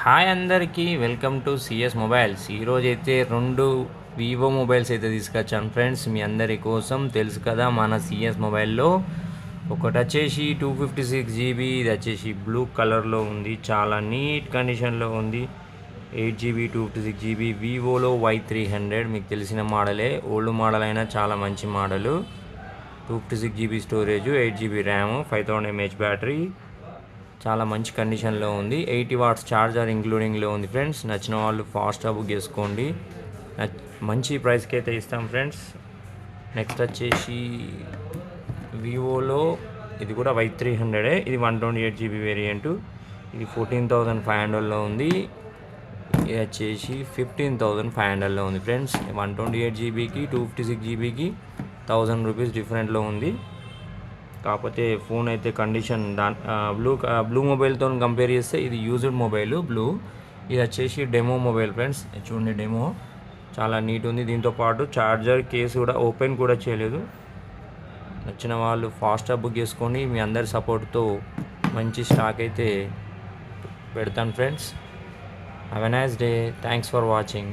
Hi అందరికీ welcome to CS mobiles. ఈరోజు అయితే రెండు వివో మొబైల్స్ అయితే తీసుకొచ్చాను ఫ్రెండ్స్ మీ అందరి కోసం. తెలుసు కదా మన సిఎస్ మొబైల్లో ఒకటి వచ్చేసి 256 GB, ఇది వచ్చేసి బ్లూ కలర్లో ఉంది, చాలా నీట్ కండిషన్లో ఉంది. 8 GB 256 GB వివోలో Y300, మీకు తెలిసిన మోడలే, ఓల్డ్ మోడల్ అయినా చాలా మంచి model. 256 GB storage, 8 GB RAM, 5000 mAh battery, చాలా మంచి కండిషన్లో ఉంది. 80 watts ఛార్జర్ ఇంక్లూడింగ్లో ఉంది ఫ్రెండ్స్. నచ్చిన వాళ్ళు ఫాస్ట్గా బుక్ చేసుకోండి, మంచి ప్రైస్కి అయితే ఇస్తాం ఫ్రెండ్స్. నెక్స్ట్ వచ్చేసి వివోలో ఇది కూడా Y300, ఇది 128 GB వేరియంటు, ఇది 14,500లో ఉంది. ఇది వచ్చేసి 15,500లో ఉంది ఫ్రెండ్స్. 128 GBకి 256 GBకి 1000 రూపీస్ డిఫరెంట్లో ఉంది. కాకపోతే ఫోన్ అయితే కండిషన్ బ్లూ మొబైల్తో కంపేర్ చేస్తే ఇది యూజ్డ్ మొబైల్ బ్లూ. ఇది వచ్చేసి డెమో మొబైల్ ఫ్రెండ్స్, చూడండి డెమో చాలా నీట్ ఉంది. దీంతో పాటు ఛార్జర్ కేసు కూడా ఓపెన్ కూడా చేయలేదు. నచ్చిన వాళ్ళు ఫాస్ట్గా బుక్ చేసుకోండి, మీ అందరి సపోర్ట్తో మంచి స్టాక్ అయితే పెడతాను friends. Have a nice day, thanks for watching.